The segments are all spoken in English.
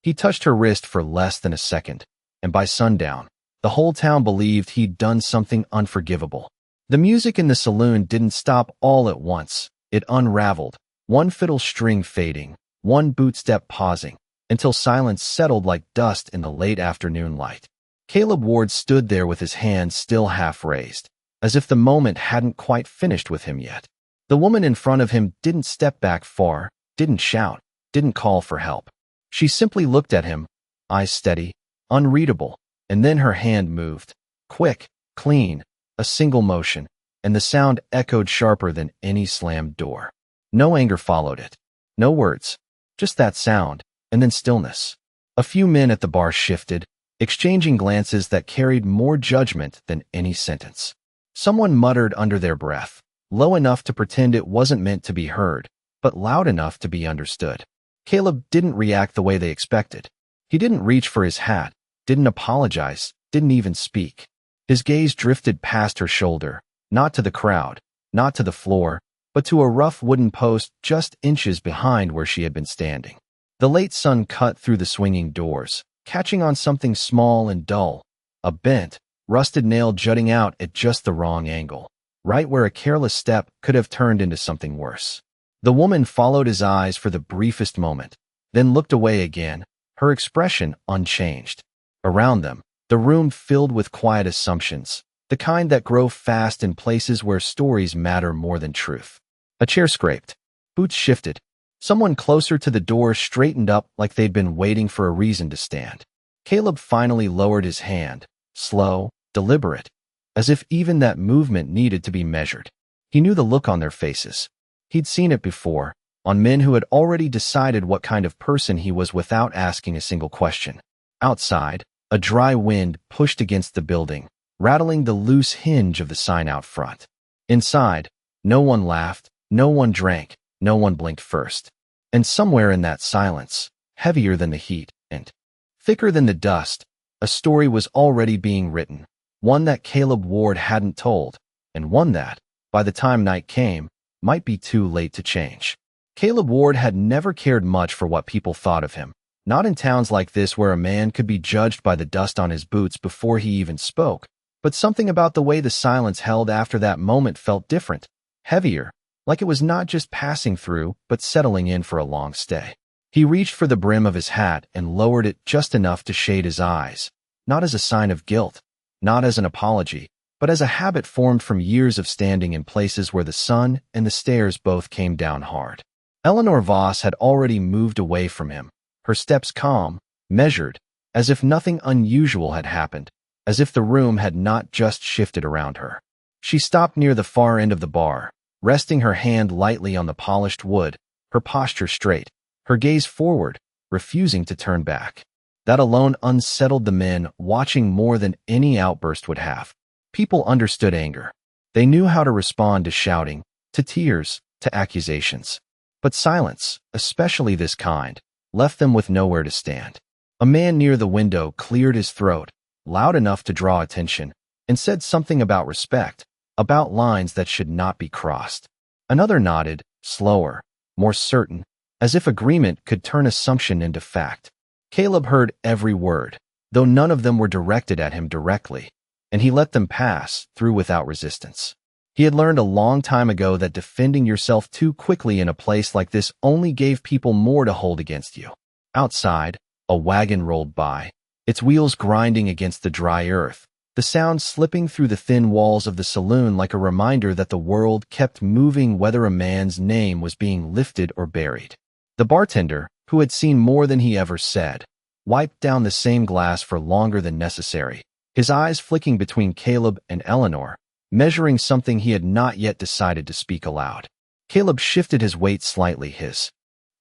He touched her wrist for less than a second, and by sundown, the whole town believed he'd done something unforgivable. The music in the saloon didn't stop all at once. It unraveled, one fiddle string fading, one boot step pausing, until silence settled like dust in the late afternoon light. Caleb Ward stood there with his hands still half raised, as if the moment hadn't quite finished with him yet. The woman in front of him didn't step back far, didn't shout, didn't call for help. She simply looked at him, eyes steady, unreadable, and then her hand moved. Quick, clean, a single motion, and the sound echoed sharper than any slammed door. No anger followed it. No words. Just that sound, and then stillness. A few men at the bar shifted, exchanging glances that carried more judgment than any sentence. Someone muttered under their breath, low enough to pretend it wasn't meant to be heard, but loud enough to be understood. Caleb didn't react the way they expected. He didn't reach for his hat, didn't apologize, didn't even speak. His gaze drifted past her shoulder, not to the crowd, not to the floor, but to a rough wooden post just inches behind where she had been standing. The late sun cut through the swinging doors, catching on something small and dull, a bent, rusted nail jutting out at just the wrong angle, right where a careless step could have turned into something worse. The woman followed his eyes for the briefest moment, then looked away again, her expression unchanged. Around them, the room filled with quiet assumptions, the kind that grow fast in places where stories matter more than truth. A chair scraped. Boots shifted. Someone closer to the door straightened up like they'd been waiting for a reason to stand. Caleb finally lowered his hand, slow, deliberate, as if even that movement needed to be measured. He knew the look on their faces. He'd seen it before, on men who had already decided what kind of person he was without asking a single question. Outside, a dry wind pushed against the building, rattling the loose hinge of the sign out front. Inside, no one laughed, no one drank, no one blinked first. And somewhere in that silence, heavier than the heat and thicker than the dust, a story was already being written, one that Caleb Ward hadn't told, and one that, by the time night came, might be too late to change. Caleb Ward had never cared much for what people thought of him, not in towns like this where a man could be judged by the dust on his boots before he even spoke, but something about the way the silence held after that moment felt different, heavier, like it was not just passing through, but settling in for a long stay. He reached for the brim of his hat and lowered it just enough to shade his eyes, not as a sign of guilt, not as an apology, but as a habit formed from years of standing in places where the sun and the stairs both came down hard. Eleanor Voss had already moved away from him, her steps calm, measured, as if nothing unusual had happened, as if the room had not just shifted around her. She stopped near the far end of the bar, resting her hand lightly on the polished wood, her posture straight, her gaze forward, refusing to turn back. That alone unsettled the men, watching more than any outburst would have. People understood anger. They knew how to respond to shouting, to tears, to accusations. But silence, especially this kind, left them with nowhere to stand. A man near the window cleared his throat, loud enough to draw attention, and said something about respect, about lines that should not be crossed. Another nodded, slower, more certain, as if agreement could turn assumption into fact. Caleb heard every word, though none of them were directed at him directly, and he let them pass through without resistance. He had learned a long time ago that defending yourself too quickly in a place like this only gave people more to hold against you. Outside, a wagon rolled by, its wheels grinding against the dry earth, the sound slipping through the thin walls of the saloon like a reminder that the world kept moving whether a man's name was being lifted or buried. The bartender, who had seen more than he ever said, wiped down the same glass for longer than necessary, his eyes flicking between Caleb and Eleanor, measuring something he had not yet decided to speak aloud. Caleb shifted his weight slightly, his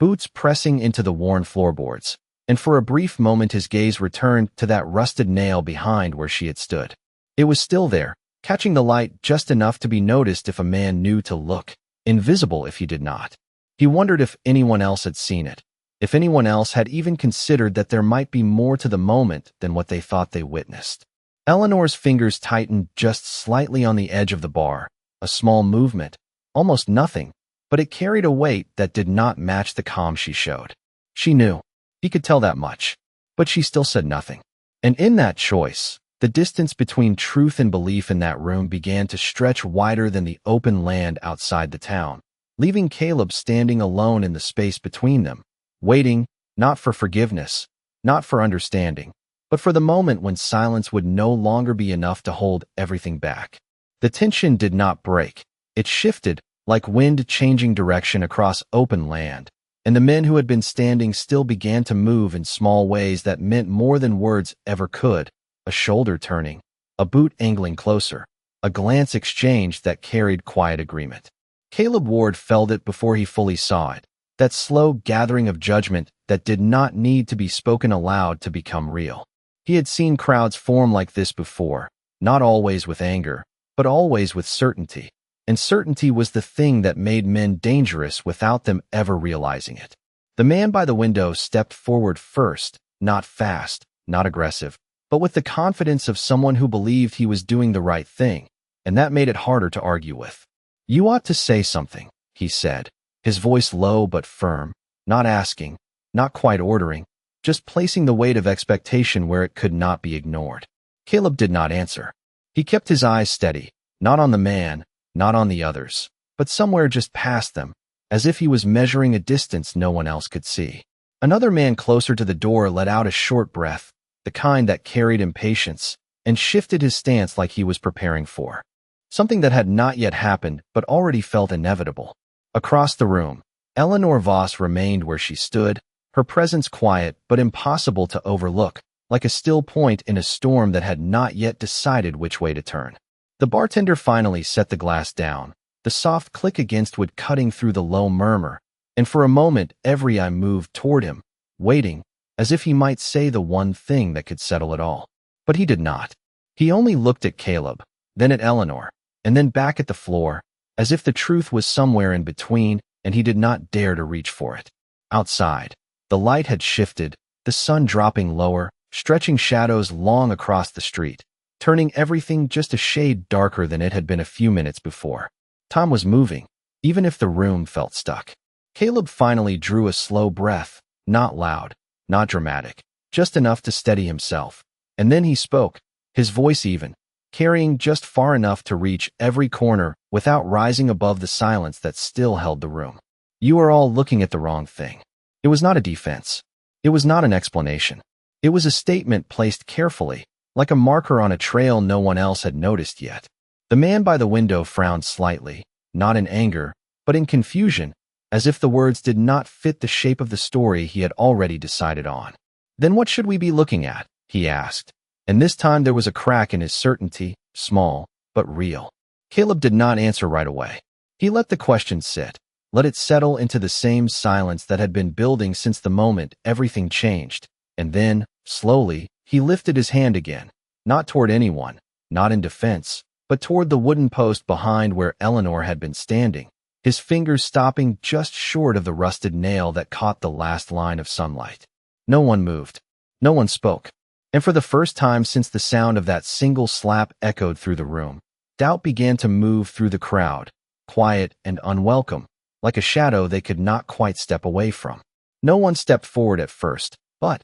boots pressing into the worn floorboards, and for a brief moment his gaze returned to that rusted nail behind where she had stood. It was still there, catching the light just enough to be noticed if a man knew to look, invisible if he did not. He wondered if anyone else had seen it, if anyone else had even considered that there might be more to the moment than what they thought they witnessed. Eleanor's fingers tightened just slightly on the edge of the bar, a small movement, almost nothing, but it carried a weight that did not match the calm she showed. She knew. He could tell that much. But she still said nothing. And in that choice, the distance between truth and belief in that room began to stretch wider than the open land outside the town, leaving Caleb standing alone in the space between them, waiting, not for forgiveness, not for understanding, but for the moment when silence would no longer be enough to hold everything back. The tension did not break. It shifted, like wind changing direction across open land, and the men who had been standing still began to move in small ways that meant more than words ever could. A shoulder turning, a boot angling closer, a glance exchanged that carried quiet agreement. Caleb Ward felt it before he fully saw it, that slow gathering of judgment that did not need to be spoken aloud to become real. He had seen crowds form like this before, not always with anger, but always with certainty. And certainty was the thing that made men dangerous without them ever realizing it. The man by the window stepped forward first, not fast, not aggressive, but with the confidence of someone who believed he was doing the right thing, and that made it harder to argue with. "You ought to say something," he said, his voice low but firm, not asking, not quite ordering, just placing the weight of expectation where it could not be ignored. Caleb did not answer. He kept his eyes steady, not on the man, not on the others, but somewhere just past them, as if he was measuring a distance no one else could see. Another man closer to the door let out a short breath, the kind that carried impatience, and shifted his stance like he was preparing for something that had not yet happened but already felt inevitable. Across the room, Eleanor Voss remained where she stood, her presence quiet but impossible to overlook, like a still point in a storm that had not yet decided which way to turn. The bartender finally set the glass down, the soft click against wood cutting through the low murmur, and for a moment every eye moved toward him, waiting, as if he might say the one thing that could settle it all. But he did not. He only looked at Caleb, then at Eleanor, and then back at the floor, as if the truth was somewhere in between and he did not dare to reach for it. Outside, the light had shifted, the sun dropping lower, stretching shadows long across the street, turning everything just a shade darker than it had been a few minutes before. Time was moving, even if the room felt stuck. Caleb finally drew a slow breath, not loud, not dramatic, just enough to steady himself. And then he spoke, his voice even, carrying just far enough to reach every corner without rising above the silence that still held the room. "You are all looking at the wrong thing." It was not a defense. It was not an explanation. It was a statement placed carefully, like a marker on a trail no one else had noticed yet. The man by the window frowned slightly, not in anger, but in confusion, as if the words did not fit the shape of the story he had already decided on. "Then what should we be looking at?" he asked, and this time there was a crack in his certainty, small, but real. Caleb did not answer right away. He let the question sit, let it settle into the same silence that had been building since the moment everything changed, and then, slowly, he lifted his hand again, not toward anyone, not in defense, but toward the wooden post behind where Eleanor had been standing, his fingers stopping just short of the rusted nail that caught the last line of sunlight. No one moved. No one spoke. And for the first time since the sound of that single slap echoed through the room, doubt began to move through the crowd, quiet and unwelcome, like a shadow they could not quite step away from. No one stepped forward at first, but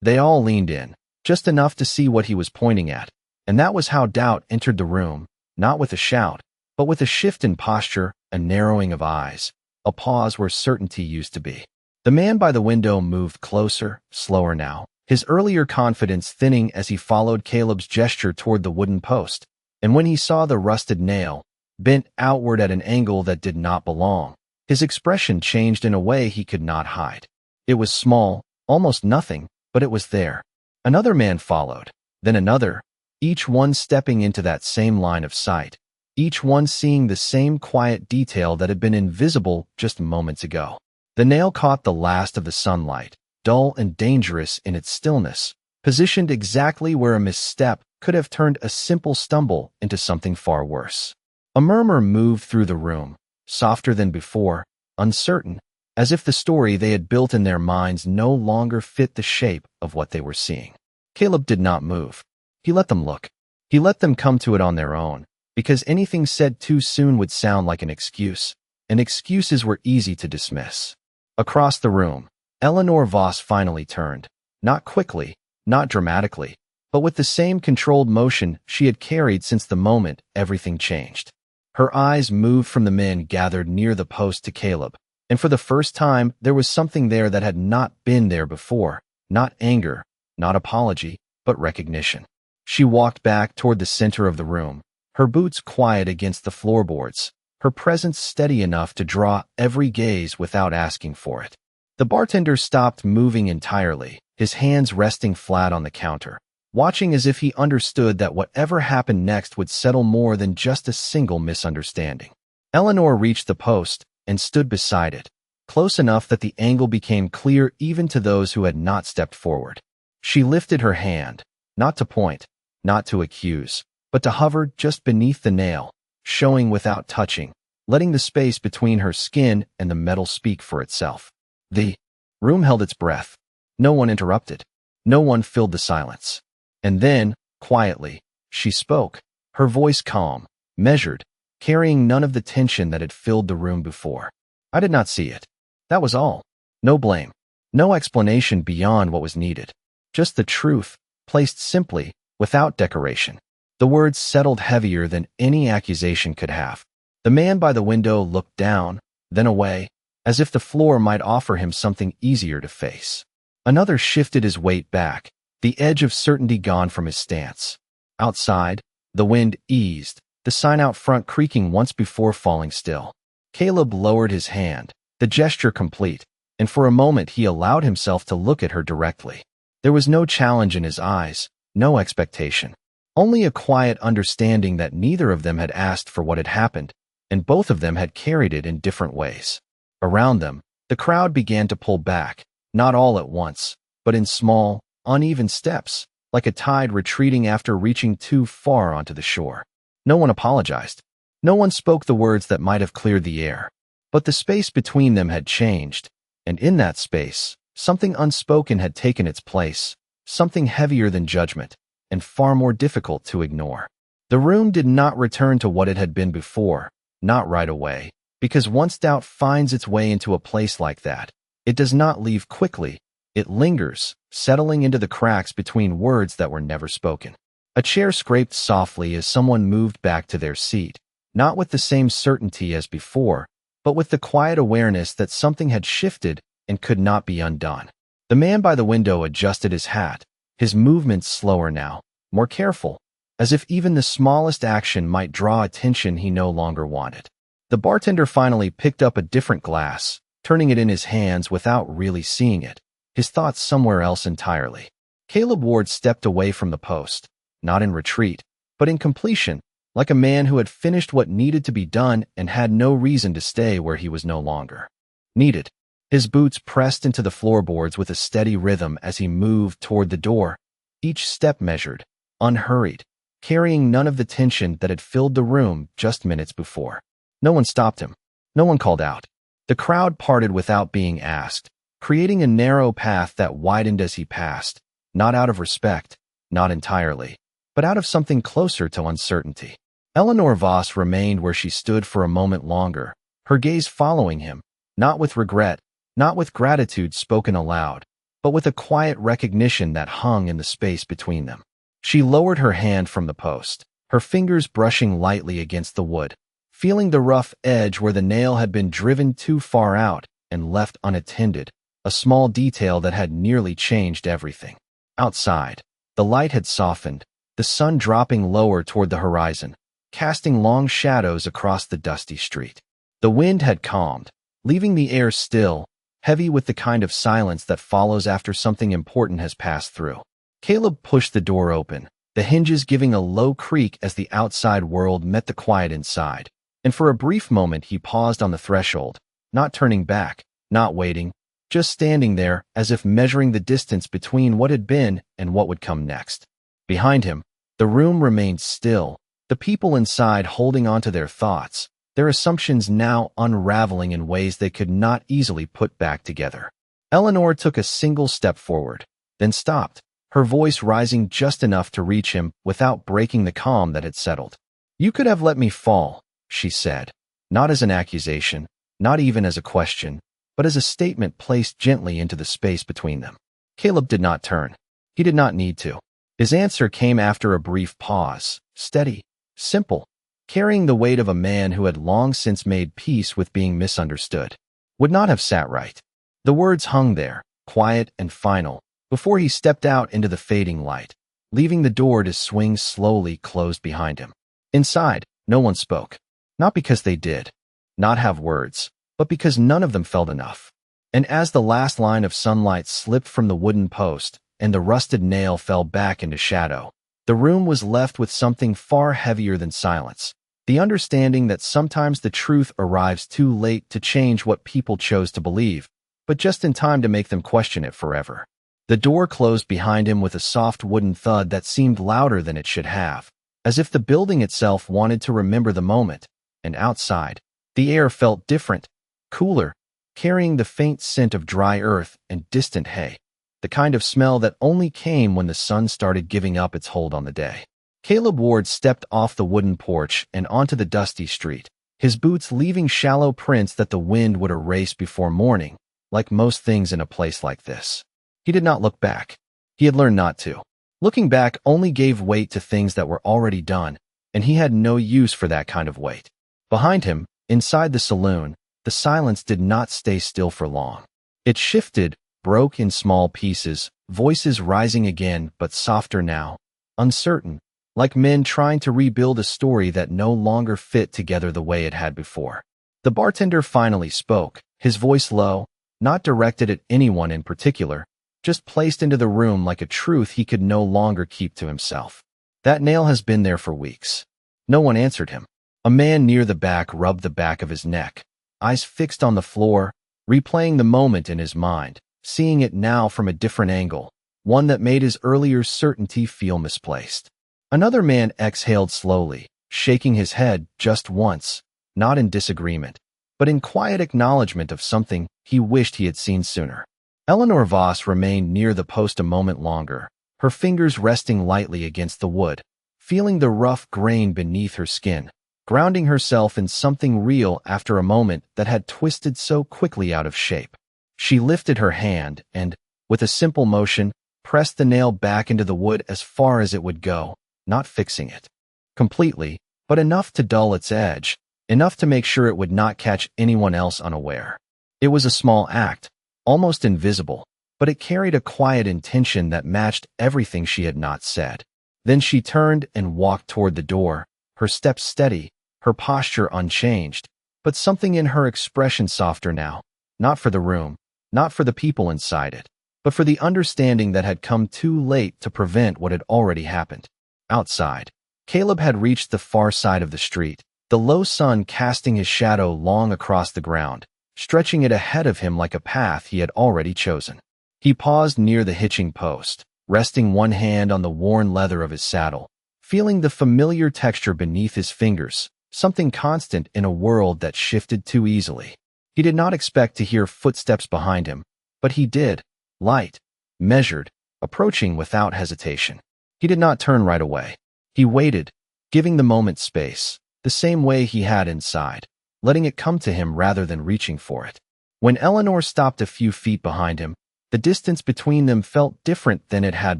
they all leaned in, just enough to see what he was pointing at, and that was how doubt entered the room, not with a shout, but with a shift in posture, a narrowing of eyes, a pause where certainty used to be. The man by the window moved closer, slower now, his earlier confidence thinning as he followed Caleb's gesture toward the wooden post, and when he saw the rusted nail, bent outward at an angle that did not belong, his expression changed in a way he could not hide. It was small, almost nothing, but it was there. Another man followed, then another, each one stepping into that same line of sight, each one seeing the same quiet detail that had been invisible just moments ago. The nail caught the last of the sunlight, dull and dangerous in its stillness, positioned exactly where a misstep could have turned a simple stumble into something far worse. A murmur moved through the room, softer than before, uncertain, as if the story they had built in their minds no longer fit the shape of what they were seeing. Caleb did not move. He let them look. He let them come to it on their own, because anything said too soon would sound like an excuse, and excuses were easy to dismiss. Across the room, Eleanor Voss finally turned. Not quickly, not dramatically, but with the same controlled motion she had carried since the moment everything changed. Her eyes moved from the men gathered near the post to Caleb, and for the first time there was something there that had not been there before. Not anger, not apology, but recognition. She walked back toward the center of the room, her boots quiet against the floorboards, her presence steady enough to draw every gaze without asking for it. The bartender stopped moving entirely, his hands resting flat on the counter, watching as if he understood that whatever happened next would settle more than just a single misunderstanding. Eleanor reached the post and stood beside it, close enough that the angle became clear even to those who had not stepped forward. She lifted her hand, not to point, not to accuse, but to hover just beneath the nail, showing without touching, letting the space between her skin and the metal speak for itself. The room held its breath. No one interrupted. No one filled the silence. And then, quietly, she spoke, her voice calm, measured, carrying none of the tension that had filled the room before. I did not see it. That was all. No blame. No explanation beyond what was needed. Just the truth, placed simply, without decoration. The words settled heavier than any accusation could have. The man by the window looked down, then away, as if the floor might offer him something easier to face. Another shifted his weight back, the edge of certainty gone from his stance. Outside, the wind eased, the sign out front creaking once before falling still. Caleb lowered his hand, the gesture complete, and for a moment he allowed himself to look at her directly. There was no challenge in his eyes, no expectation. Only a quiet understanding that neither of them had asked for what had happened, and both of them had carried it in different ways. Around them, the crowd began to pull back, not all at once, but in small, uneven steps, like a tide retreating after reaching too far onto the shore. No one apologized. No one spoke the words that might have cleared the air. But the space between them had changed, and in that space, something unspoken had taken its place, something heavier than judgment, and far more difficult to ignore. The room did not return to what it had been before, not right away, because once doubt finds its way into a place like that, it does not leave quickly, it lingers, settling into the cracks between words that were never spoken. A chair scraped softly as someone moved back to their seat, not with the same certainty as before, but with the quiet awareness that something had shifted and could not be undone. The man by the window adjusted his hat, his movements slower now, more careful, as if even the smallest action might draw attention he no longer wanted. The bartender finally picked up a different glass, turning it in his hands without really seeing it, his thoughts somewhere else entirely. Caleb Ward stepped away from the post, not in retreat, but in completion, like a man who had finished what needed to be done and had no reason to stay where he was no longer needed. His boots pressed into the floorboards with a steady rhythm as he moved toward the door, each step measured, unhurried, carrying none of the tension that had filled the room just minutes before. No one stopped him. No one called out. The crowd parted without being asked, creating a narrow path that widened as he passed, not out of respect, not entirely, but out of something closer to uncertainty. Eleanor Voss remained where she stood for a moment longer, her gaze following him, not with regret, not with gratitude spoken aloud, but with a quiet recognition that hung in the space between them. She lowered her hand from the post, her fingers brushing lightly against the wood, feeling the rough edge where the nail had been driven too far out and left unattended, a small detail that had nearly changed everything. Outside, the light had softened, the sun dropping lower toward the horizon, casting long shadows across the dusty street. The wind had calmed, leaving the air still, heavy with the kind of silence that follows after something important has passed through. Caleb pushed the door open, the hinges giving a low creak as the outside world met the quiet inside. And for a brief moment he paused on the threshold, not turning back, not waiting, just standing there as if measuring the distance between what had been and what would come next. Behind him, the room remained still, the people inside holding on to their thoughts, their assumptions now unraveling in ways they could not easily put back together. Eleanor took a single step forward, then stopped, her voice rising just enough to reach him without breaking the calm that had settled. "You could have let me fall," she said, not as an accusation, not even as a question, but as a statement placed gently into the space between them. Caleb did not turn. He did not need to. His answer came after a brief pause, steady, simple, carrying the weight of a man who had long since made peace with being misunderstood. Would not have sat right. The words hung there, quiet and final, before he stepped out into the fading light, leaving the door to swing slowly closed behind him. Inside, no one spoke. Not because they did not have words, but because none of them felt enough. And as the last line of sunlight slipped from the wooden post and the rusted nail fell back into shadow, the room was left with something far heavier than silence. The understanding that sometimes the truth arrives too late to change what people chose to believe, but just in time to make them question it forever. The door closed behind him with a soft wooden thud that seemed louder than it should have, as if the building itself wanted to remember the moment. And outside, the air felt different, cooler, carrying the faint scent of dry earth and distant hay, the kind of smell that only came when the sun started giving up its hold on the day. Caleb Ward stepped off the wooden porch and onto the dusty street, his boots leaving shallow prints that the wind would erase before morning, like most things in a place like this. He did not look back. He had learned not to. Looking back only gave weight to things that were already done, and he had no use for that kind of weight. Behind him, inside the saloon, the silence did not stay still for long. It shifted, broke in small pieces, voices rising again but softer now, uncertain, like men trying to rebuild a story that no longer fit together the way it had before. The bartender finally spoke, his voice low, not directed at anyone in particular, just placed into the room like a truth he could no longer keep to himself. That nail has been there for weeks. No one answered him. A man near the back rubbed the back of his neck, eyes fixed on the floor, replaying the moment in his mind, seeing it now from a different angle, one that made his earlier certainty feel misplaced. Another man exhaled slowly, shaking his head just once, not in disagreement, but in quiet acknowledgement of something he wished he had seen sooner. Eleanor Voss remained near the post a moment longer, her fingers resting lightly against the wood, feeling the rough grain beneath her skin, grounding herself in something real after a moment that had twisted so quickly out of shape. She lifted her hand and, with a simple motion, pressed the nail back into the wood as far as it would go, not fixing it completely, but enough to dull its edge, enough to make sure it would not catch anyone else unaware. It was a small act, almost invisible, but it carried a quiet intention that matched everything she had not said. Then she turned and walked toward the door, her steps steady, her posture unchanged, but something in her expression softer now, not for the room, not for the people inside it, but for the understanding that had come too late to prevent what had already happened. Outside, Caleb had reached the far side of the street, the low sun casting his shadow long across the ground, stretching it ahead of him like a path he had already chosen. He paused near the hitching post, resting one hand on the worn leather of his saddle, feeling the familiar texture beneath his fingers, something constant in a world that shifted too easily. He did not expect to hear footsteps behind him, but he did, light, measured, approaching without hesitation. He did not turn right away. He waited, giving the moment space, the same way he had inside, letting it come to him rather than reaching for it. When Eleanor stopped a few feet behind him, the distance between them felt different than it had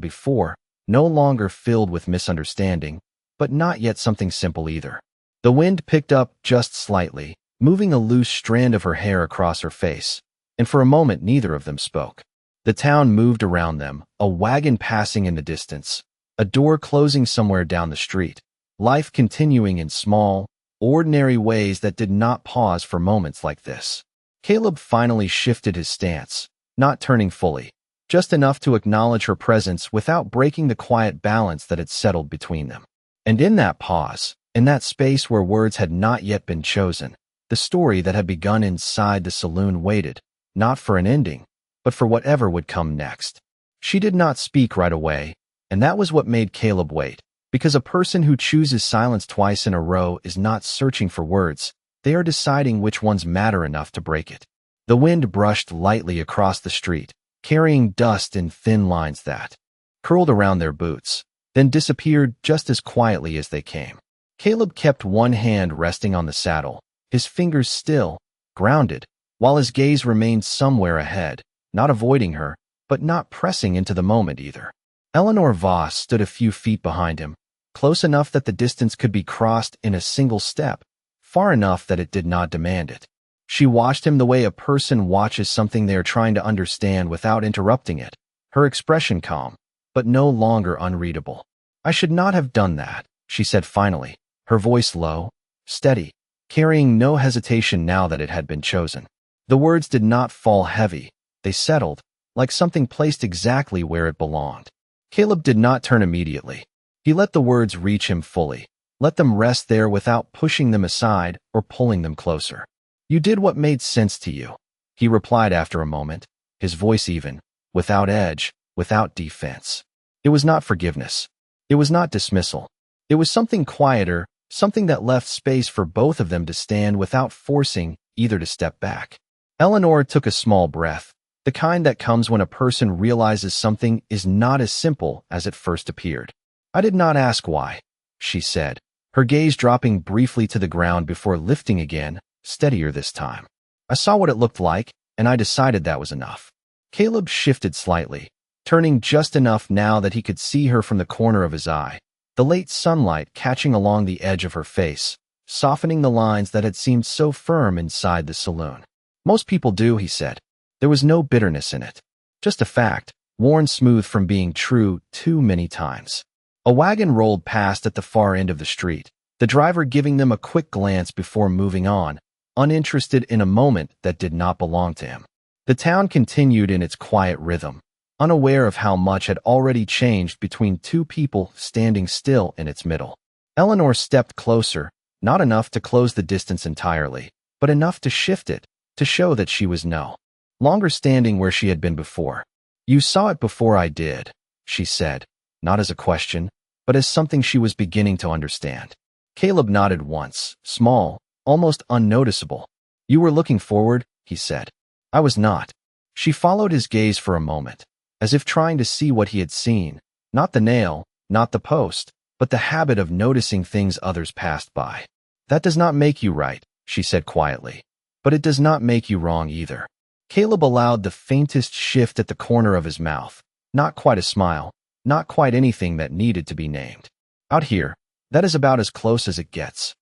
before, no longer filled with misunderstanding, but not yet something simple either. The wind picked up just slightly, moving a loose strand of her hair across her face, and for a moment neither of them spoke. The town moved around them, a wagon passing in the distance, a door closing somewhere down the street, life continuing in small, ordinary ways that did not pause for moments like this. Caleb finally shifted his stance, not turning fully, just enough to acknowledge her presence without breaking the quiet balance that had settled between them. And in that pause, in that space where words had not yet been chosen, the story that had begun inside the saloon waited, not for an ending, but for whatever would come next. She did not speak right away, and that was what made Caleb wait, because a person who chooses silence twice in a row is not searching for words, they are deciding which ones matter enough to break it. The wind brushed lightly across the street, carrying dust in thin lines that curled around their boots, then disappeared just as quietly as they came. Caleb kept one hand resting on the saddle, his fingers still, grounded, while his gaze remained somewhere ahead, not avoiding her, but not pressing into the moment either. Eleanor Voss stood a few feet behind him, close enough that the distance could be crossed in a single step, far enough that it did not demand it. She watched him the way a person watches something they are trying to understand without interrupting it, her expression calm, but no longer unreadable. "I should not have done that," she said finally, her voice low, steady, carrying no hesitation now that it had been chosen. The words did not fall heavy, they settled, like something placed exactly where it belonged. Caleb did not turn immediately. He let the words reach him fully, let them rest there without pushing them aside or pulling them closer. "You did what made sense to you," he replied after a moment, his voice even, without edge, without defense. It was not forgiveness. It was not dismissal. It was something quieter, something that left space for both of them to stand without forcing either to step back. Eleanor took a small breath, the kind that comes when a person realizes something is not as simple as it first appeared. "I did not ask why," she said, her gaze dropping briefly to the ground before lifting again, steadier this time. "I saw what it looked like, and I decided that was enough." Caleb shifted slightly, turning just enough now that he could see her from the corner of his eye, the late sunlight catching along the edge of her face, softening the lines that had seemed so firm inside the saloon. "Most people do," he said. There was no bitterness in it. Just a fact, worn smooth from being true too many times. A wagon rolled past at the far end of the street, the driver giving them a quick glance before moving on, uninterested in a moment that did not belong to him. The town continued in its quiet rhythm, unaware of how much had already changed between two people standing still in its middle. Eleanor stepped closer, not enough to close the distance entirely, but enough to shift it, to show that she was no longer standing where she had been before. "You saw it before I did," she said, not as a question, but as something she was beginning to understand. Caleb nodded once, small, almost unnoticeable. "You were looking forward," he said. "I was not." She followed his gaze for a moment, as if trying to see what he had seen, not the nail, not the post, but the habit of noticing things others passed by. "That does not make you right," she said quietly, "but it does not make you wrong either." Caleb allowed the faintest shift at the corner of his mouth, not quite a smile, not quite anything that needed to be named. "Out here, that is about as close as it gets."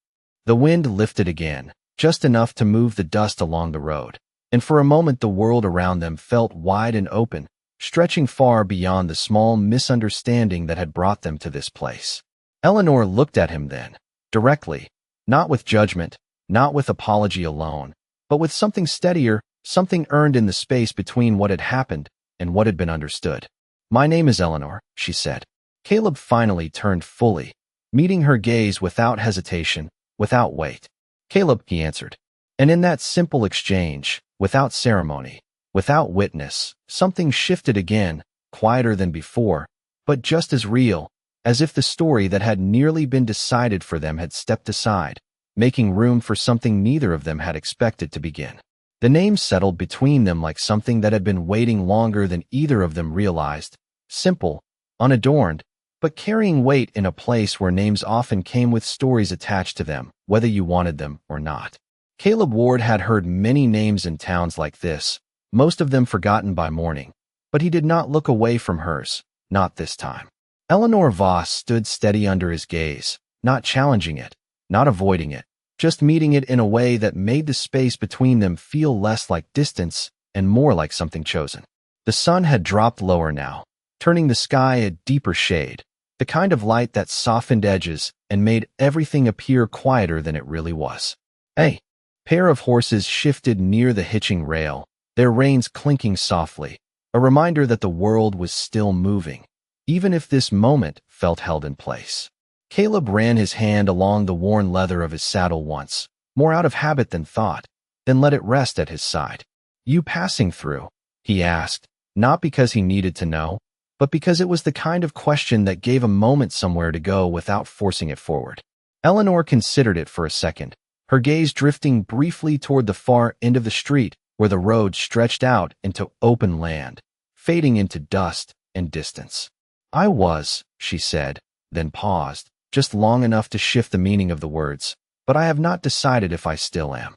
The wind lifted again, just enough to move the dust along the road, and for a moment the world around them felt wide and open, stretching far beyond the small misunderstanding that had brought them to this place. Eleanor looked at him then, directly, not with judgment, not with apology alone, but with something steadier, something earned in the space between what had happened and what had been understood. "My name is Eleanor," she said. Caleb finally turned fully, meeting her gaze without hesitation, without weight. "Caleb," he answered. And in that simple exchange, without ceremony, without witness, something shifted again, quieter than before, but just as real, as if the story that had nearly been decided for them had stepped aside, making room for something neither of them had expected to begin. The name settled between them like something that had been waiting longer than either of them realized, simple, unadorned, but carrying weight in a place where names often came with stories attached to them, whether you wanted them or not. Caleb Ward had heard many names in towns like this, most of them forgotten by morning, but he did not look away from hers, not this time. Eleanor Voss stood steady under his gaze, not challenging it, not avoiding it, just meeting it in a way that made the space between them feel less like distance and more like something chosen. The sun had dropped lower now, turning the sky a deeper shade, the kind of light that softened edges and made everything appear quieter than it really was. A pair of horses shifted near the hitching rail, their reins clinking softly, a reminder that the world was still moving, even if this moment felt held in place. Caleb ran his hand along the worn leather of his saddle once, more out of habit than thought, then let it rest at his side. "You passing through?" he asked, not because he needed to know, but because it was the kind of question that gave a moment somewhere to go without forcing it forward. Eleanor considered it for a second, her gaze drifting briefly toward the far end of the street where the road stretched out into open land, fading into dust and distance. "I was," she said, then paused, just long enough to shift the meaning of the words, "but I have not decided if I still am."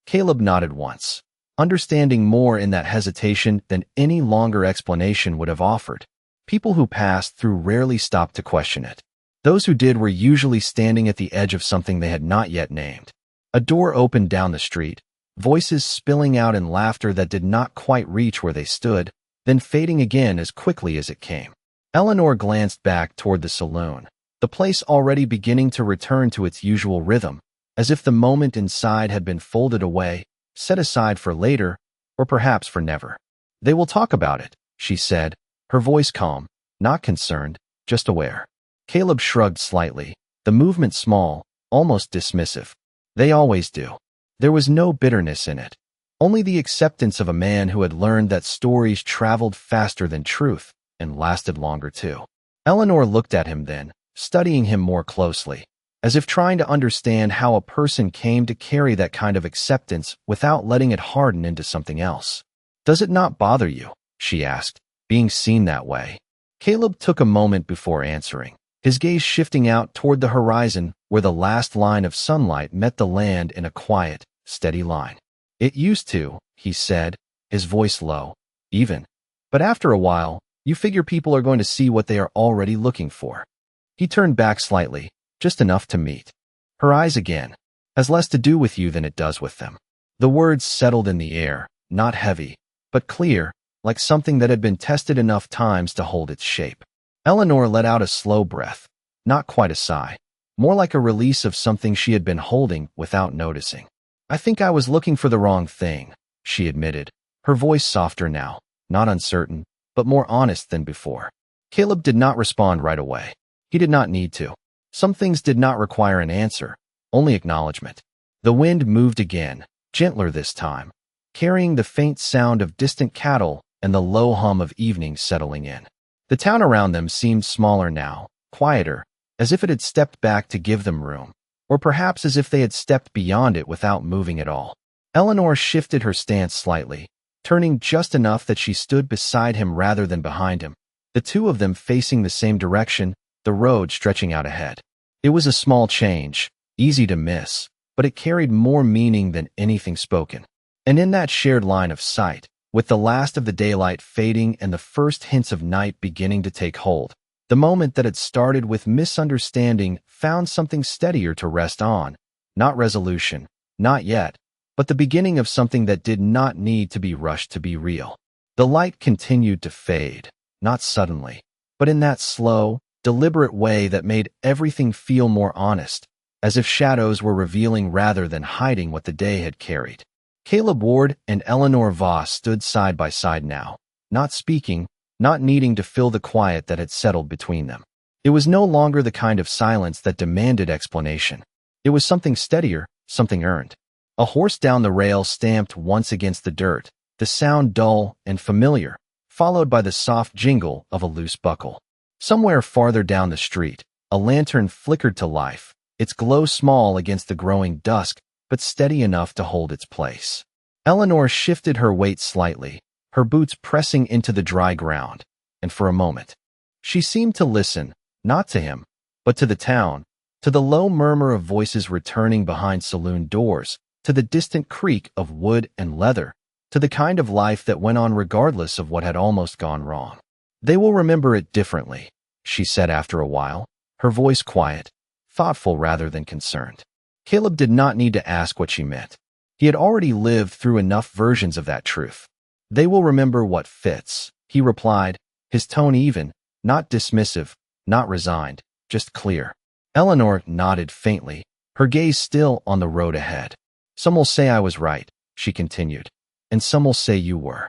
Caleb nodded once. understanding more in that hesitation than any longer explanation would have offered. People who passed through rarely stopped to question it. Those who did were usually standing at the edge of something they had not yet named. A door opened down the street, voices spilling out in laughter that did not quite reach where they stood, then fading again as quickly as it came. Eleanor glanced back toward the saloon, the place already beginning to return to its usual rhythm, as if the moment inside had been folded away, set aside for later, or perhaps for never. "They will talk about it," she said, her voice calm, not concerned, just aware. Caleb shrugged slightly, the movement small, almost dismissive. "They always do." There was no bitterness in it, only the acceptance of a man who had learned that stories traveled faster than truth and lasted longer too. Eleanor looked at him then, studying him more closely, as if trying to understand how a person came to carry that kind of acceptance without letting it harden into something else. "Does it not bother you?" she asked, "being seen that way?" Caleb took a moment before answering, his gaze shifting out toward the horizon where the last line of sunlight met the land in a quiet, steady line. "It used to," he said, his voice low, even. "But after a while, you figure people are going to see what they are already looking for." He turned back slightly, just enough to meet her eyes again. "Has less to do with you than it does with them." The words settled in the air, not heavy, but clear, like something that had been tested enough times to hold its shape. Eleanor let out a slow breath, not quite a sigh, more like a release of something she had been holding without noticing. "I think I was looking for the wrong thing," she admitted, her voice softer now, not uncertain, but more honest than before. Caleb did not respond right away. He did not need to. Some things did not require an answer, only acknowledgement. The wind moved again, gentler this time, carrying the faint sound of distant cattle and the low hum of evening settling in. The town around them seemed smaller now, quieter, as if it had stepped back to give them room, or perhaps as if they had stepped beyond it without moving at all. Eleanor shifted her stance slightly, turning just enough that she stood beside him rather than behind him, the two of them facing the same direction, the road stretching out ahead. It was a small change, easy to miss, but it carried more meaning than anything spoken. And in that shared line of sight, with the last of the daylight fading and the first hints of night beginning to take hold, the moment that had started with misunderstanding found something steadier to rest on, not resolution, not yet, but the beginning of something that did not need to be rushed to be real. The light continued to fade, not suddenly, but in that slow, deliberate way that made everything feel more honest, as if shadows were revealing rather than hiding what the day had carried. Caleb Ward and Eleanor Voss stood side by side now, not speaking, not needing to fill the quiet that had settled between them. It was no longer the kind of silence that demanded explanation. It was something steadier, something earned. A horse down the rail stamped once against the dirt, the sound dull and familiar, followed by the soft jingle of a loose buckle. Somewhere farther down the street, a lantern flickered to life, its glow small against the growing dusk, but steady enough to hold its place. Eleanor shifted her weight slightly, her boots pressing into the dry ground, and for a moment, she seemed to listen, not to him, but to the town, to the low murmur of voices returning behind saloon doors, to the distant creak of wood and leather, to the kind of life that went on regardless of what had almost gone wrong. "They will remember it differently," she said after a while, her voice quiet, thoughtful rather than concerned. Caleb did not need to ask what she meant. He had already lived through enough versions of that truth. "They will remember what fits," he replied, his tone even, not dismissive, not resigned, just clear. Eleanor nodded faintly, her gaze still on the road ahead. "Some will say I was right," she continued, "and some will say you were."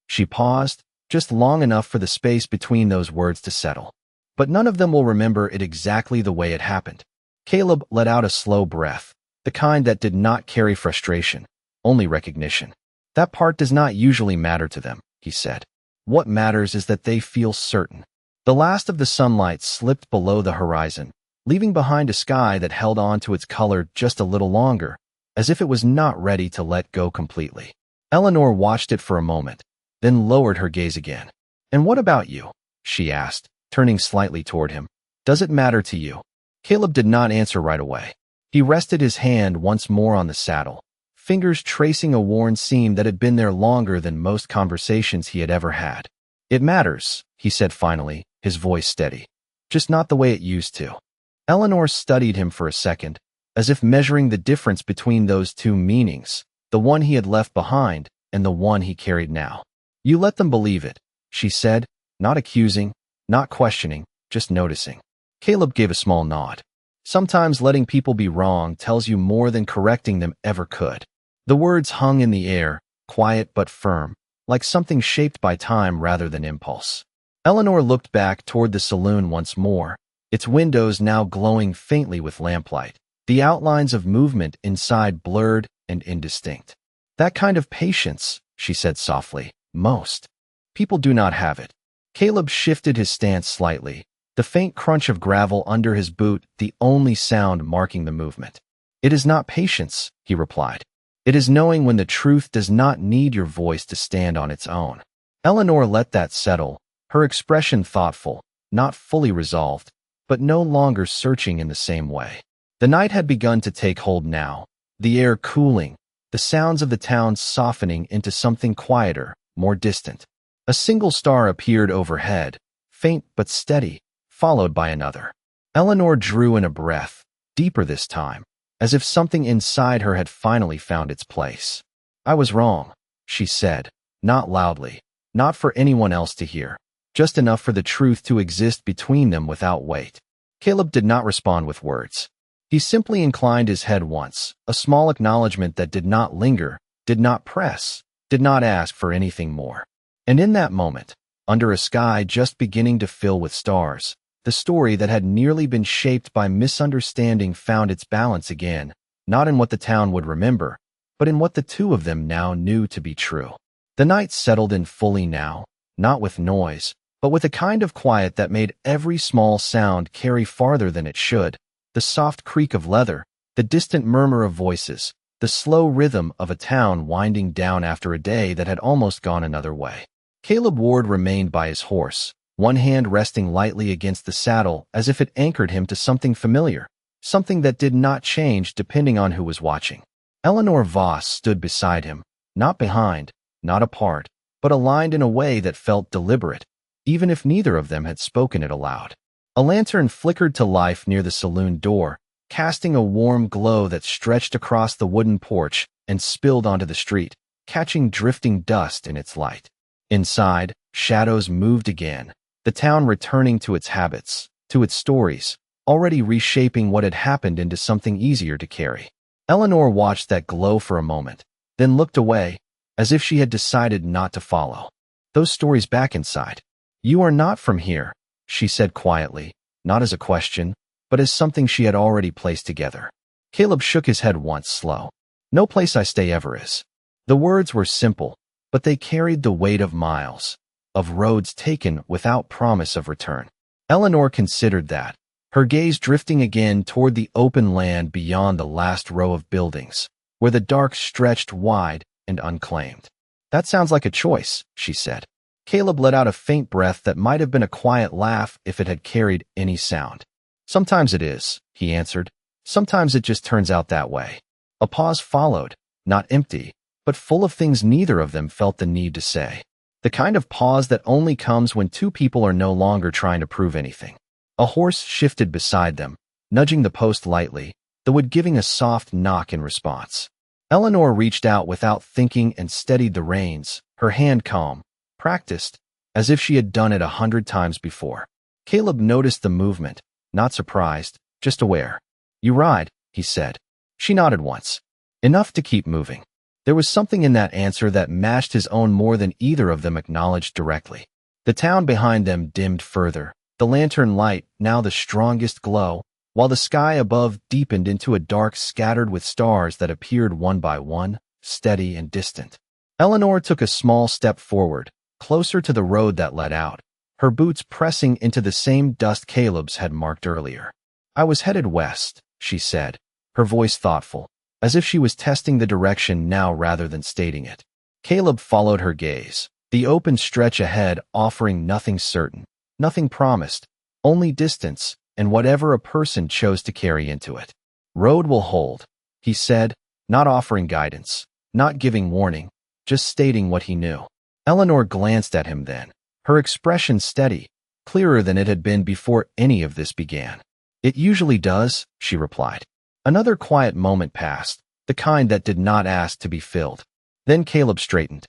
She paused, just long enough for the space between those words to settle. "But none of them will remember it exactly the way it happened." Caleb let out a slow breath, the kind that did not carry frustration, only recognition. "That part does not usually matter to them," he said. "What matters is that they feel certain." The last of the sunlight slipped below the horizon, leaving behind a sky that held on to its color just a little longer, as if it was not ready to let go completely. Eleanor watched it for a moment, then lowered her gaze again. "And what about you?" she asked, turning slightly toward him. "Does it matter to you?" Caleb did not answer right away. He rested his hand once more on the saddle, fingers tracing a worn seam that had been there longer than most conversations he had ever had. "It matters," he said finally, his voice steady. "Just not the way it used to." Eleanor studied him for a second, as if measuring the difference between those two meanings, the one he had left behind and the one he carried now. "You let them believe it," she said, not accusing, not questioning, just noticing. Caleb gave a small nod. "Sometimes letting people be wrong tells you more than correcting them ever could." The words hung in the air, quiet but firm, like something shaped by time rather than impulse. Eleanor looked back toward the saloon once more, its windows now glowing faintly with lamplight, the outlines of movement inside blurred and indistinct. "That kind of patience," she said softly, "most people do not have it." Caleb shifted his stance slightly, the faint crunch of gravel under his boot the only sound marking the movement. "It is not patience," he replied. "It is knowing when the truth does not need your voice to stand on its own." Eleanor let that settle, her expression thoughtful, not fully resolved, but no longer searching in the same way. The night had begun to take hold now, the air cooling, the sounds of the town softening into something quieter, more distant. A single star appeared overhead, faint but steady, followed by another. Eleanor drew in a breath, deeper this time, as if something inside her had finally found its place. "I was wrong," she said, not loudly, not for anyone else to hear, just enough for the truth to exist between them without weight. Caleb did not respond with words. He simply inclined his head once, a small acknowledgement that did not linger, did not press, did not ask for anything more. And in that moment, under a sky just beginning to fill with stars, the story that had nearly been shaped by misunderstanding found its balance again, not in what the town would remember, but in what the two of them now knew to be true. The night settled in fully now, not with noise, but with a kind of quiet that made every small sound carry farther than it should. The soft creak of leather, the distant murmur of voices, the slow rhythm of a town winding down after a day that had almost gone another way. Caleb Ward remained by his horse, one hand resting lightly against the saddle as if it anchored him to something familiar, something that did not change depending on who was watching. Eleanor Voss stood beside him, not behind, not apart, but aligned in a way that felt deliberate, even if neither of them had spoken it aloud. A lantern flickered to life near the saloon door, casting a warm glow that stretched across the wooden porch and spilled onto the street, catching drifting dust in its light. Inside, shadows moved again, the town returning to its habits, to its stories, already reshaping what had happened into something easier to carry. Eleanor watched that glow for a moment, then looked away, as if she had decided not to follow those stories back inside. "You are not from here," she said quietly, not as a question, but as something she had already placed together. Caleb shook his head once, slow. "No place I stay ever is." The words were simple, but they carried the weight of miles, of roads taken without promise of return. Eleanor considered that, her gaze drifting again toward the open land beyond the last row of buildings, where the dark stretched wide and unclaimed. "That sounds like a choice," she said. Caleb let out a faint breath that might have been a quiet laugh if it had carried any sound. "Sometimes it is," he answered. "Sometimes it just turns out that way." A pause followed, not empty, but full of things neither of them felt the need to say. The kind of pause that only comes when two people are no longer trying to prove anything. A horse shifted beside them, nudging the post lightly, the wood giving a soft knock in response. Eleanor reached out without thinking and steadied the reins, her hand calm, practiced, as if she had done it 100 times before. Caleb noticed the movement, not surprised, just aware. "You ride," he said. She nodded once. Enough to keep moving. There was something in that answer that matched his own more than either of them acknowledged directly. The town behind them dimmed further, the lantern light now the strongest glow, while the sky above deepened into a dark scattered with stars that appeared one by one, steady and distant. Eleanor took a small step forward, closer to the road that led out, her boots pressing into the same dust Caleb's had marked earlier. "I was headed west," she said, her voice thoughtful, as if she was testing the direction now rather than stating it. Caleb followed her gaze, the open stretch ahead offering nothing certain, nothing promised, only distance and whatever a person chose to carry into it. "Road will hold," he said, not offering guidance, not giving warning, just stating what he knew. Eleanor glanced at him then, her expression steady, clearer than it had been before any of this began. "It usually does," she replied. Another quiet moment passed, the kind that did not ask to be filled. Then Caleb straightened,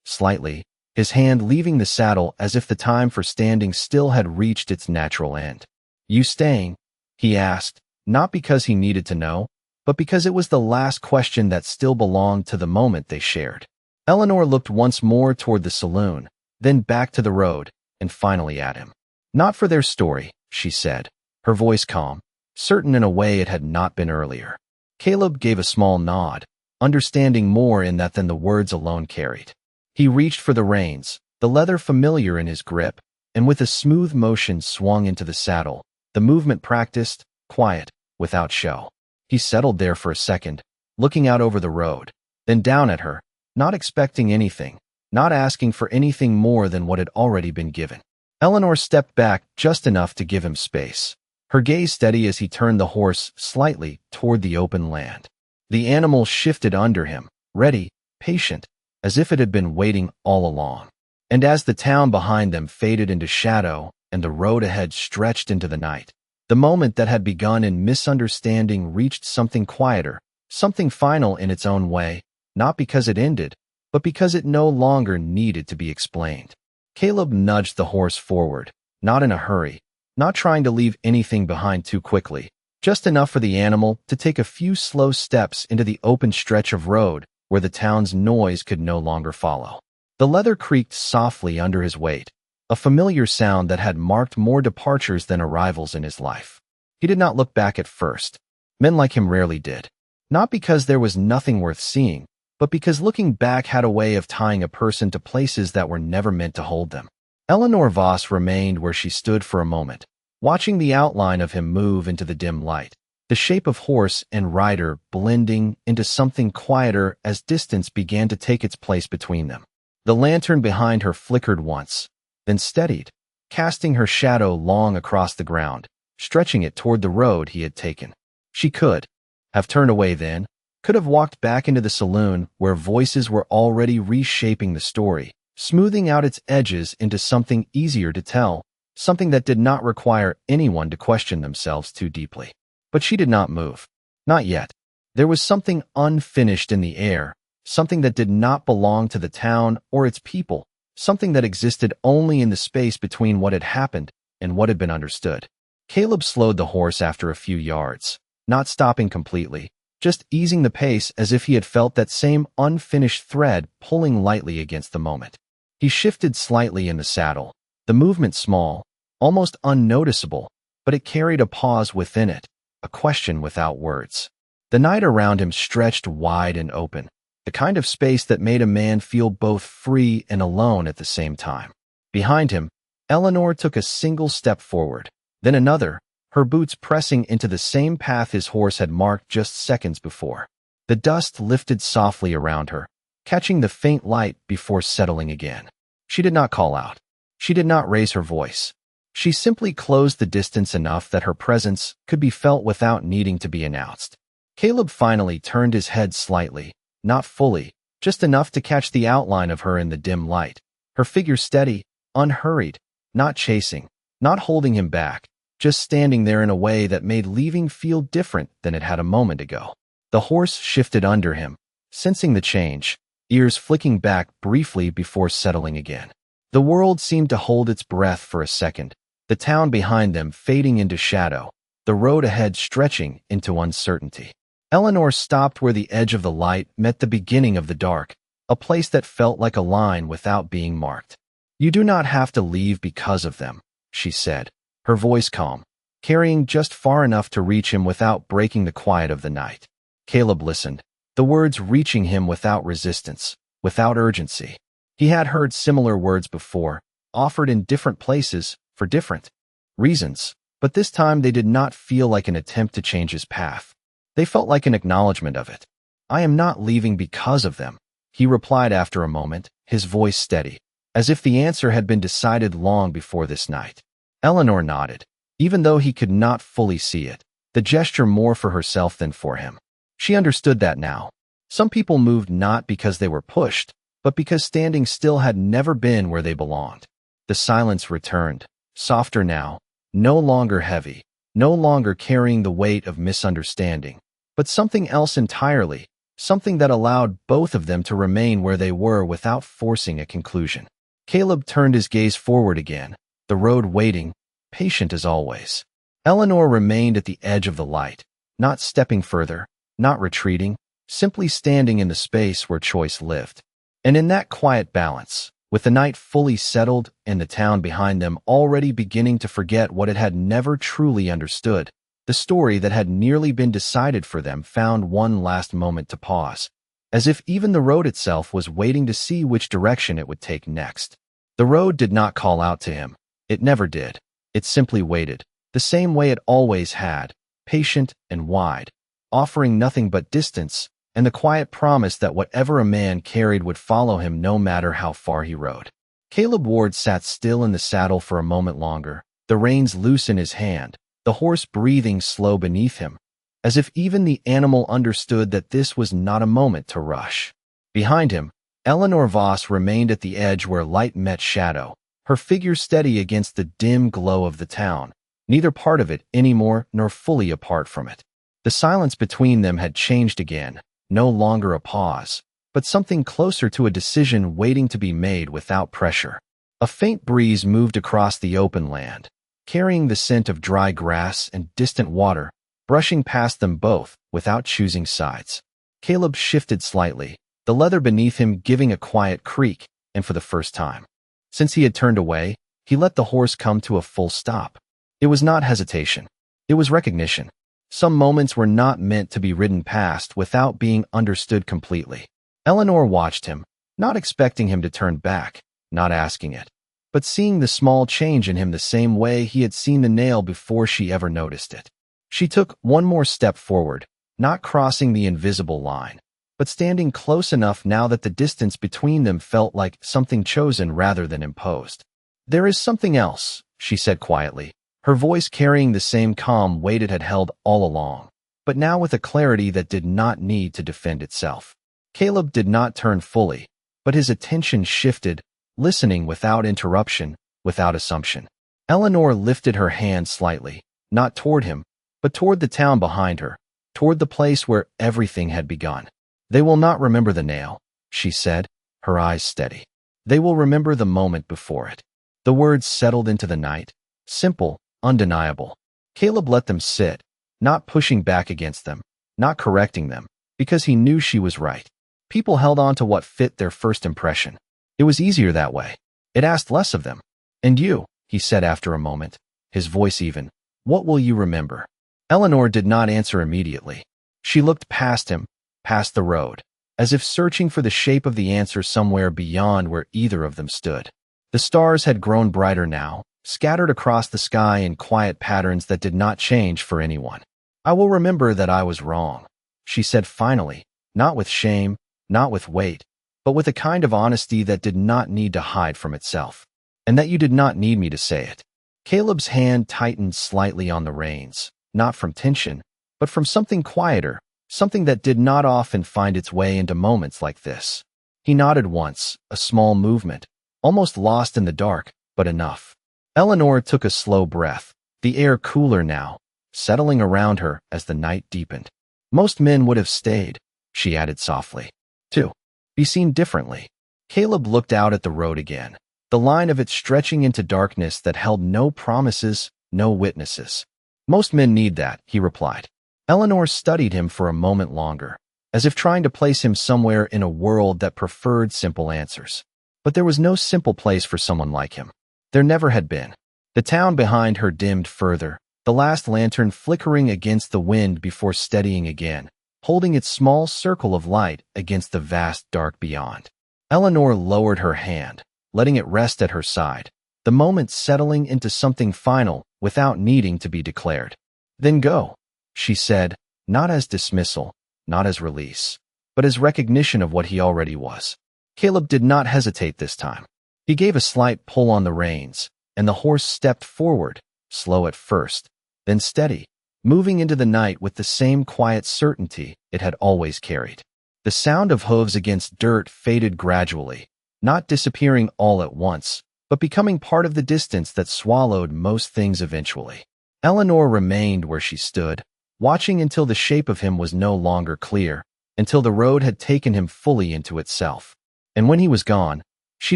slightly, his hand leaving the saddle as if the time for standing still had reached its natural end. "You staying?" he asked, not because he needed to know, but because it was the last question that still belonged to the moment they shared. Eleanor looked once more toward the saloon, then back to the road, and finally at him. "Not for their story," she said, her voice calm, certain in a way it had not been earlier. Caleb gave a small nod, understanding more in that than the words alone carried. He reached for the reins, the leather familiar in his grip, and with a smooth motion swung into the saddle, the movement practiced, quiet, without show. He settled there for a second, looking out over the road, then down at her, not expecting anything, not asking for anything more than what had already been given. Eleanor stepped back just enough to give him space, her gaze steady as he turned the horse slightly toward the open land. The animal shifted under him, ready, patient, as if it had been waiting all along. And as the town behind them faded into shadow and the road ahead stretched into the night, the moment that had begun in misunderstanding reached something quieter, something final in its own way, not because it ended, but because it no longer needed to be explained. Caleb nudged the horse forward, not in a hurry, not trying to leave anything behind too quickly, just enough for the animal to take a few slow steps into the open stretch of road where the town's noise could no longer follow. The leather creaked softly under his weight, a familiar sound that had marked more departures than arrivals in his life. He did not look back at first. Men like him rarely did. Not because there was nothing worth seeing, but because looking back had a way of tying a person to places that were never meant to hold them. Eleanor Voss remained where she stood for a moment, watching the outline of him move into the dim light, the shape of horse and rider blending into something quieter as distance began to take its place between them. The lantern behind her flickered once, then steadied, casting her shadow long across the ground, stretching it toward the road he had taken. She could have turned away then, could have walked back into the saloon where voices were already reshaping the story, smoothing out its edges into something easier to tell, something that did not require anyone to question themselves too deeply. But she did not move. Not yet. There was something unfinished in the air, something that did not belong to the town or its people, something that existed only in the space between what had happened and what had been understood. Caleb slowed the horse after a few yards, not stopping completely, just easing the pace as if he had felt that same unfinished thread pulling lightly against the moment. He shifted slightly in the saddle, the movement small, almost unnoticeable, but it carried a pause within it, a question without words. The night around him stretched wide and open, the kind of space that made a man feel both free and alone at the same time. Behind him, Eleanor took a single step forward, then another, her boots pressing into the same path his horse had marked just seconds before. The dust lifted softly around her, catching the faint light before settling again. She did not call out. She did not raise her voice. She simply closed the distance enough that her presence could be felt without needing to be announced. Caleb finally turned his head slightly, not fully, just enough to catch the outline of her in the dim light, her figure steady, unhurried, not chasing, not holding him back, just standing there in a way that made leaving feel different than it had a moment ago. The horse shifted under him, sensing the change, ears flicking back briefly before settling again. The world seemed to hold its breath for a second, the town behind them fading into shadow, the road ahead stretching into uncertainty. Eleanor stopped where the edge of the light met the beginning of the dark, a place that felt like a line without being marked. "You do not have to leave because of them," she said, her voice calm, carrying just far enough to reach him without breaking the quiet of the night. Caleb listened, the words reaching him without resistance, without urgency. He had heard similar words before, offered in different places, for different reasons, but this time they did not feel like an attempt to change his path. They felt like an acknowledgement of it. "I am not leaving because of them," he replied after a moment, his voice steady, as if the answer had been decided long before this night. Eleanor nodded, even though he could not fully see it, the gesture more for herself than for him. She understood that now, Some people moved not because they were pushed, but because standing still had never been where they belonged. The silence returned, softer now, no longer heavy, no longer carrying the weight of misunderstanding, but something else entirely, something that allowed both of them to remain where they were without forcing a conclusion. Caleb turned his gaze forward again, the road waiting, patient as always. Eleanor remained at the edge of the light, not stepping further, not retreating, simply standing in the space where choice lived. And in that quiet balance, with the night fully settled and the town behind them already beginning to forget what it had never truly understood, the story that had nearly been decided for them found one last moment to pause, as if even the road itself was waiting to see which direction it would take next. The road did not call out to him. It never did. It simply waited, the same way it always had, patient and wide, offering nothing but distance and the quiet promise that whatever a man carried would follow him no matter how far he rode. Caleb Ward sat still in the saddle for a moment longer, the reins loose in his hand, the horse breathing slow beneath him, as if even the animal understood that this was not a moment to rush. Behind him, Eleanor Voss remained at the edge where light met shadow, her figure steady against the dim glow of the town, neither part of it anymore nor fully apart from it. The silence between them had changed again, no longer a pause, but something closer to a decision waiting to be made without pressure. A faint breeze moved across the open land, carrying the scent of dry grass and distant water, brushing past them both without choosing sides. Caleb shifted slightly, the leather beneath him giving a quiet creak, and for the first time since he had turned away, he let the horse come to a full stop. It was not hesitation. It was recognition. Some moments were not meant to be ridden past without being understood completely. Eleanor watched him, not expecting him to turn back, not asking it, but seeing the small change in him the same way he had seen the nail before she ever noticed it. She took one more step forward, not crossing the invisible line, but standing close enough now that the distance between them felt like something chosen rather than imposed. "There is something else," she said quietly, her voice carrying the same calm weight it had held all along, but now with a clarity that did not need to defend itself. Caleb did not turn fully, but his attention shifted, listening without interruption, without assumption. Eleanor lifted her hand slightly, not toward him, but toward the town behind her, toward the place where everything had begun. "They will not remember the nail," she said, her eyes steady. "They will remember the moment before it." The words settled into the night, simple, undeniable. Caleb let them sit, not pushing back against them, not correcting them, because he knew she was right. People held on to what fit their first impression. It was easier that way. It asked less of them. "And you," he said after a moment, his voice even, "what will you remember?" Eleanor did not answer immediately. She looked past him, past the road, as if searching for the shape of the answer somewhere beyond where either of them stood. The stars had grown brighter now, scattered across the sky in quiet patterns that did not change for anyone. "I will remember that I was wrong," she said finally, not with shame, not with weight, but with a kind of honesty that did not need to hide from itself. "And that you did not need me to say it." Caleb's hand tightened slightly on the reins, not from tension, but from something quieter, something that did not often find its way into moments like this. He nodded once, a small movement, almost lost in the dark, but enough. Eleanor took a slow breath, the air cooler now, settling around her as the night deepened. "Most men would have stayed," she added softly, "to be seen differently." Caleb looked out at the road again, the line of it stretching into darkness that held no promises, no witnesses. "Most men need that," he replied. Eleanor studied him for a moment longer, as if trying to place him somewhere in a world that preferred simple answers. But there was no simple place for someone like him. There never had been. The town behind her dimmed further, the last lantern flickering against the wind before steadying again, holding its small circle of light against the vast dark beyond. Eleanor lowered her hand, letting it rest at her side, the moment settling into something final without needing to be declared. "Then go," she said, not as dismissal, not as release, but as recognition of what he already was. Caleb did not hesitate this time. He gave a slight pull on the reins, and the horse stepped forward, slow at first, then steady, moving into the night with the same quiet certainty it had always carried. The sound of hooves against dirt faded gradually, not disappearing all at once, but becoming part of the distance that swallowed most things eventually. Eleanor remained where she stood, watching until the shape of him was no longer clear, until the road had taken him fully into itself. And when he was gone, she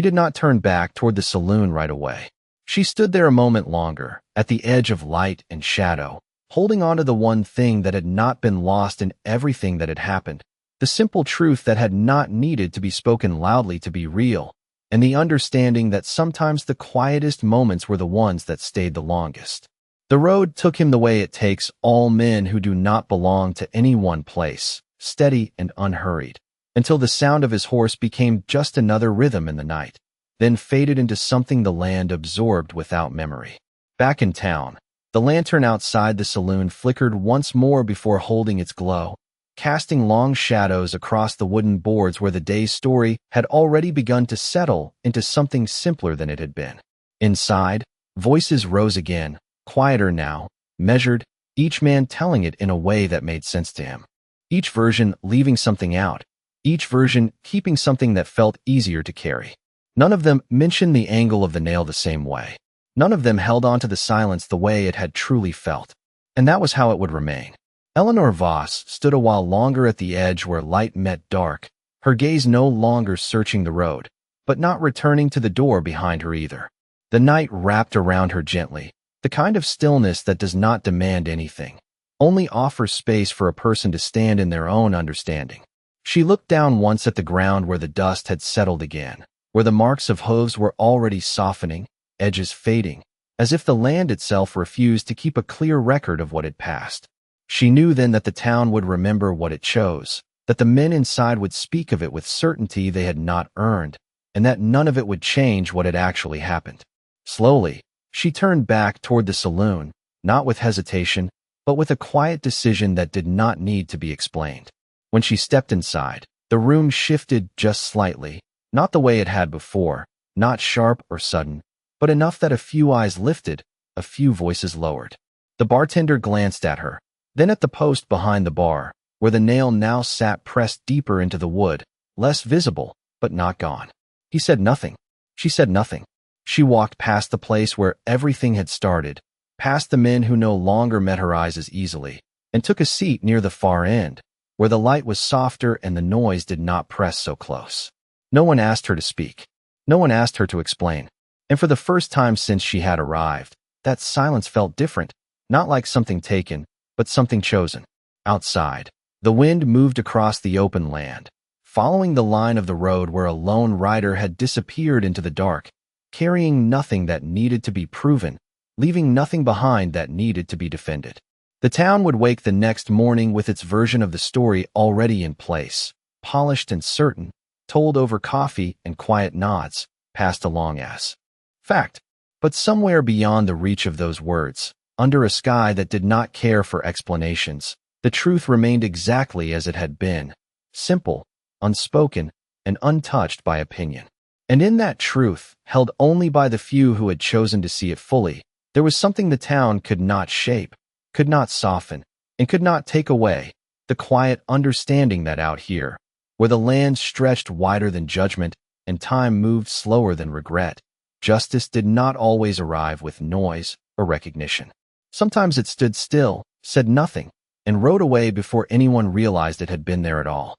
did not turn back toward the saloon right away. She stood there a moment longer, at the edge of light and shadow, holding on to the one thing that had not been lost in everything that had happened, the simple truth that had not needed to be spoken loudly to be real, and the understanding that sometimes the quietest moments were the ones that stayed the longest. The road took him the way it takes all men who do not belong to any one place, steady and unhurried, until the sound of his horse became just another rhythm in the night, then faded into something the land absorbed without memory. Back in town, the lantern outside the saloon flickered once more before holding its glow, casting long shadows across the wooden boards where the day's story had already begun to settle into something simpler than it had been. Inside, voices rose again, quieter now, measured, each man telling it in a way that made sense to him. Each version leaving something out, each version keeping something that felt easier to carry. None of them mentioned the angle of the nail the same way. None of them held on to the silence the way it had truly felt. And that was how it would remain. Eleanor Voss stood a while longer at the edge where light met dark, her gaze no longer searching the road, but not returning to the door behind her either. The night wrapped around her gently, the kind of stillness that does not demand anything, only offers space for a person to stand in their own understanding. She looked down once at the ground where the dust had settled again, where the marks of hooves were already softening, edges fading, as if the land itself refused to keep a clear record of what had passed. She knew then that the town would remember what it chose, that the men inside would speak of it with certainty they had not earned, and that none of it would change what had actually happened. Slowly, she turned back toward the saloon, not with hesitation, but with a quiet decision that did not need to be explained. When she stepped inside, the room shifted just slightly, not the way it had before, not sharp or sudden, but enough that a few eyes lifted, a few voices lowered. The bartender glanced at her, then at the post behind the bar, where the nail now sat pressed deeper into the wood, less visible, but not gone. He said nothing. She said nothing. She walked past the place where everything had started, past the men who no longer met her eyes as easily, and took a seat near the far end, where the light was softer and the noise did not press so close. No one asked her to speak. No one asked her to explain. And for the first time since she had arrived, that silence felt different, not like something taken, but something chosen. Outside, the wind moved across the open land, following the line of the road where a lone rider had disappeared into the dark, carrying nothing that needed to be proven, leaving nothing behind that needed to be defended. The town would wake the next morning with its version of the story already in place, polished and certain, told over coffee and quiet nods, passed along as fact. But somewhere beyond the reach of those words, under a sky that did not care for explanations, the truth remained exactly as it had been, simple, unspoken, and untouched by opinion. And in that truth, held only by the few who had chosen to see it fully, there was something the town could not shape, could not soften, and could not take away, the quiet understanding that out here, where the land stretched wider than judgment and time moved slower than regret, justice did not always arrive with noise or recognition. Sometimes it stood still, said nothing, and rode away before anyone realized it had been there at all.